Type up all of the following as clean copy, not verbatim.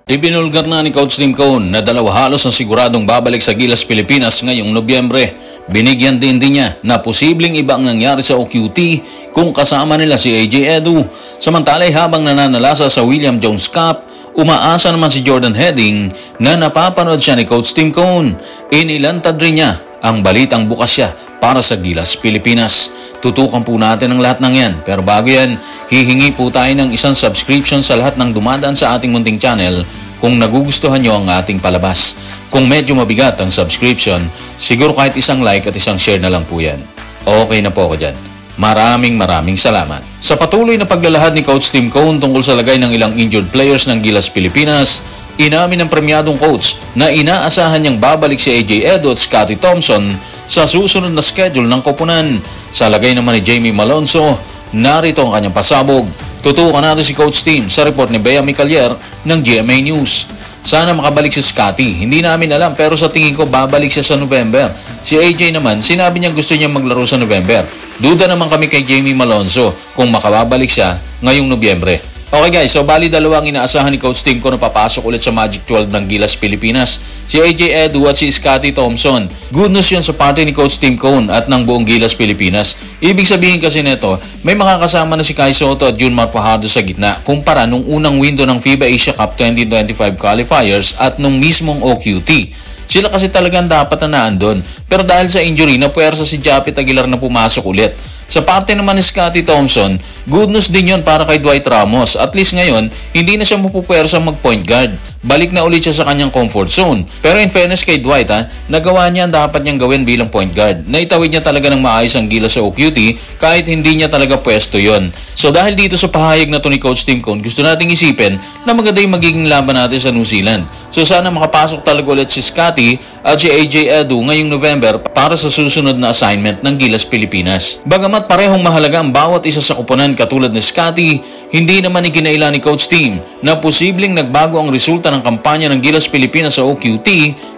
Ibinulgar na ni Coach Tim Cone na dalawa halos ang siguradong babalik sa Gilas Pilipinas ngayong Nobyembre. Binigyan din niya na posibleng iba ang nangyari sa OQT kung kasama nila si AJ Edu. Samantalay habang nananalasa sa William Jones Cup, umaasa naman si Jordan Heading na napapanood siya ni Coach Tim Cone. Inilantad rin niya ang balitang bukas siya para sa Gilas Pilipinas. Tutukan po natin ang lahat ng yan. Pero bago yan, hihingi po tayo ng isang subscription sa lahat ng dumadaan sa ating munting channel kung nagugustuhan nyo ang ating palabas. Kung medyo mabigat ang subscription, siguro kahit isang like at isang share na lang po yan. Okay na po ako dyan. Maraming salamat. Sa patuloy na paglalahad ni Coach Tim Cone tungkol sa lagay ng ilang injured players ng Gilas Pilipinas, inamin ng premyadong coach na inaasahan niyang babalik si AJ Edu at Scotty Thompson sa susunod na schedule ng koponan. Sa lagay naman ni Jamie Malonzo, narito ang kanyang pasabog. Tutukan natin si Coach Tim sa report ni Bea Micalier ng GMA News. Sana makabalik si Scotty. Hindi namin alam pero sa tingin ko babalik siya sa November. Si AJ naman, sinabi niya gusto niya maglaro sa November. Duda naman kami kay Jamie Malonzo kung makababalik siya ngayong Nobyembre. Okay guys, so bali dalawang inaasahan ni Coach Tim Cone na papasok ulit sa Magic 12 ng Gilas Pilipinas. Si AJ Edu at si Scotty Thompson. Good news yun sa party ni Coach Tim Cone at ng buong Gilas Pilipinas. Ibig sabihin kasi nito, may makakasama na si Kai Soto at Junmar Fajardo sa gitna kumpara nung unang window ng FIBA Asia Cup 2025 qualifiers at nung mismong OQT. Sila kasi talagang dapat na naandun. Pero dahil sa injury, napuwersa si Japit Aguilar na pumasok ulit. Sa parte naman ni Scotty Thompson, good news din yun para kay Dwight Ramos. At least ngayon, hindi na siya mapupuwersa mag-point guard. Balik na ulit siya sa kanyang comfort zone. Pero in fairness kay Dwight, nagawa niya ang dapat niyang gawin bilang point guard. Naitawid niya talaga ng maayos ang Gilas sa OQT kahit hindi niya talaga pwesto yon. So dahil dito sa pahayag na to ni Coach Tim Cone, gusto nating isipin na maganda yung magiging laban natin sa New Zealand. So sana makapasok talaga ulit si Scotty at si AJ Edu ngayong November para sa susunod na assignment ng Gilas Pilipinas. Bagamat parehong mahalaga ang bawat isa sa koponan katulad ni Scotty, hindi naman ikinaila ni Coach Tim na posibleng nagbago ang resulta ng kampanya ng Gilas Pilipinas sa OQT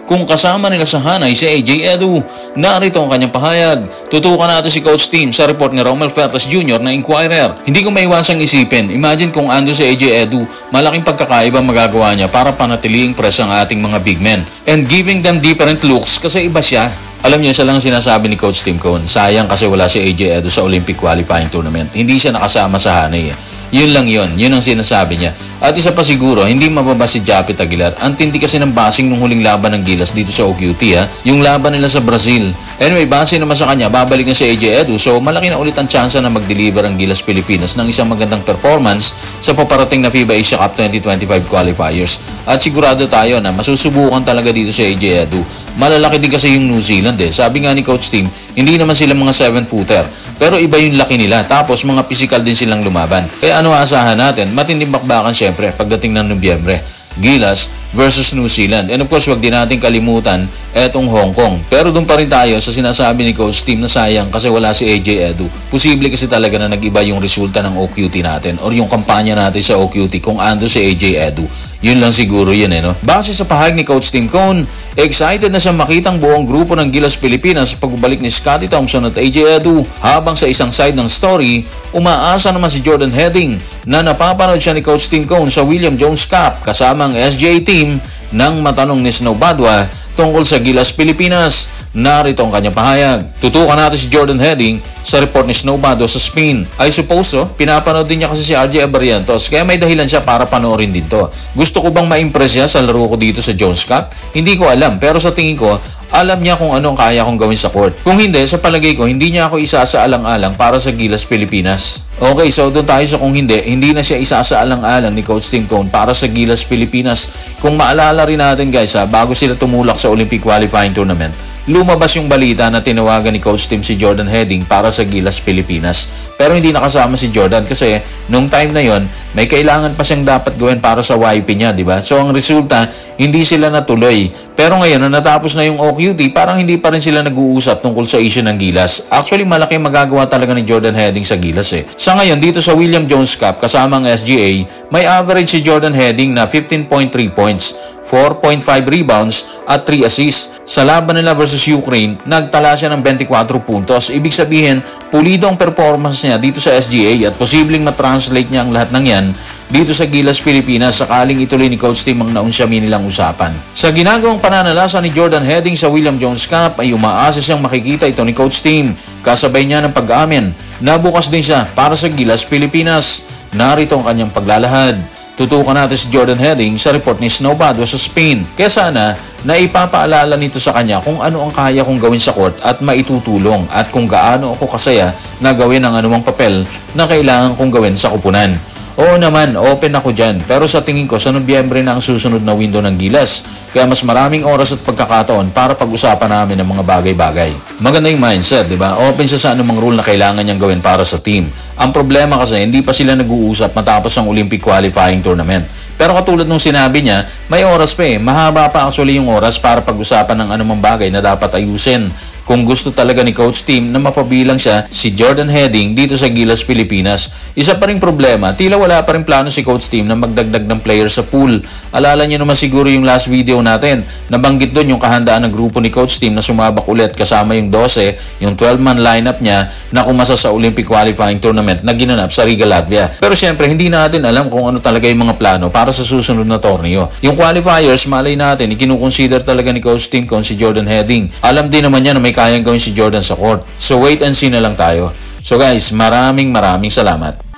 kung kasama nila sa hanay si AJ Edu. Narito ang kanyang pahayag. Tutukan natin si Coach Tim sa report ni Romel Fertas Jr. na Inquirer. Hindi ko maiwasang isipin, imagine kung ando si AJ Edu, malaking pagkakaiba magagawa niya para panatiliing press ang ating mga big men and giving them different looks kasi iba siya. Alam niyo, isa lang sinasabi ni Coach Tim Cone, sayang kasi wala si AJ Edu sa Olympic qualifying tournament. Hindi siya nakasama sa hanay. Yun lang yun. Yun ang sinasabi niya. At isa pa siguro, hindi mababa si Japit Aguilar. Ang tindi kasi ng basing nung huling laban ng Gilas dito sa OQT yung laban nila sa Brazil. Anyway, base naman sa kanya, babalik na si AJ Edu. So malaki na ulit ang tsansa na mag-deliver ang Gilas Pilipinas ng isang magandang performance sa paparating na FIBA Asia Cup 2025 qualifiers. At sigurado tayo na masusubukan talaga dito si AJ Edu. Malalaki din kasi yung New Zealand Sabi nga ni Coach Tim, hindi naman sila mga 7-footer. Pero iba yung laki nila. Tapos mga physical din silang lumaban. Kaya ano asahan natin? Matinding bakbakan syempre pagdating ng Nobyembre. Gilas versus New Zealand. And of course, wag din natin kalimutan etong Hong Kong. Pero doon pa rin tayo sa sinasabi ni Coach Tim na sayang kasi wala si AJ Edu. Posible kasi talaga na nag-iba yung resulta ng OQT natin or yung kampanya natin sa OQT kung ando si AJ Edu. Yun lang siguro yun no? Base sa pahayag ni Coach Tim Cone, excited na siya makitang buong grupo ng Gilas Pilipinas sa pagbalik ni Scotty Thompson at AJ Edu. Habang sa isang side ng story, umaasa naman si Jordan Heading na napapanood siya ni Coach Tim Cone sa William Jones Cup kasama ang SGA team ng matanong ni Snow Badwa tungkol sa Gilas Pilipinas. Narito ang kanyang pahayag. Tutukan natin si Jordan Heading sa report ni Snow Badwa sa Spain. I suppose pinapanood din niya kasi si RJ Abarientos kaya may dahilan siya para panoorin din to. Gusto ko bang ma-impress siya sa laro ko dito sa Jones Cup? Hindi ko alam pero sa tingin ko alam niya kung anong kaya kong gawin sa court. Kung hindi, sa palagay ko, hindi niya ako isasaalang-alang para sa Gilas Pilipinas. Okay, so doon tayo sa kung hindi na siya isasaalang-alang ni Coach Tim Cone para sa Gilas Pilipinas. Kung maalala rin natin guys bago sila tumulak sa Olympic qualifying tournament, lumabas yung balita na tinawagan ni Coach Tim si Jordan Heading para sa Gilas Pilipinas. Pero hindi nakasama si Jordan kasi nung time na yon may kailangan pa siyang dapat gawin para sa YP niya, di ba? So ang resulta, hindi sila natuloy. Pero ngayon, na natapos na yung OQT, parang hindi pa rin sila nag-uusap tungkol sa issue ng Gilas. Actually, malaki magagawa talaga ni Jordan Heading sa Gilas Sa ngayon, dito sa William Jones Cup, kasama ang SGA, may average si Jordan Heading na 15.3 points, 4.5 rebounds at 3 assists. Sa laban nila versus Ukraine, nagtala siya ng 24 puntos. Ibig sabihin, pulido ang performance niya dito sa SGA at posibleng matranslate niya ang lahat ng yan dito sa Gilas, Pilipinas sakaling ituloy ni Coach Tim ang naunsyamin nilang usapan. Sa ginagawang pananalasa ni Jordan Heading sa William Jones Cup ay umaasa siyang makikita ito ni Coach Tim. Kasabay niya ng pag-aamin na bukas din siya para sa Gilas, Pilipinas. Narito ang kanyang paglalahad. Tutukan natin si Jordan Heading sa report ni Snowbado sa Spain. Kaya sana na ipapaalala nito sa kanya kung ano ang kaya kong gawin sa court at maitutulong at kung gaano ako kasaya na gawin ang anumang papel na kailangan kong gawin sa kupunan. Oo naman, open ako dyan. Pero sa tingin ko, sa Nobyembre na ang susunod na window ng Gilas. Kaya mas maraming oras at pagkakataon para pag-usapan namin ng mga bagay-bagay. Maganda yung mindset, di ba? Open siya sa anumang rule na kailangan niyang gawin para sa team. Ang problema kasi, hindi pa sila nag-uusap matapos ang Olympic qualifying tournament. Pero katulad nung sinabi niya, may oras pa eh. Mahaba pa actually yung oras para pag-usapan ng anumang bagay na dapat ayusin. Kung gusto talaga ni Coach Tim na mapabilang siya si Jordan Heading dito sa Gilas, Pilipinas. Isa pa ring problema, tila wala pa rin plano si Coach Tim na magdagdag ng player sa pool. Alala niyo naman siguro yung last video natin. Nabanggit doon yung kahandaan ng grupo ni Coach Tim na sumabak ulit kasama yung 12, yung 12-man lineup niya na kumasa sa Olympic qualifying tournament na ginanap sa Riga, Latvia. Pero syempre, hindi natin alam kung ano talaga yung mga plano para sa susunod na torneo. Yung qualifiers, malay natin, ikinukonsider talaga ni Coach Tim kung si Jordan Heading. Alam din naman niya na may kayang gawin si Jordan sa court. So wait and see na lang tayo. So guys, maraming salamat.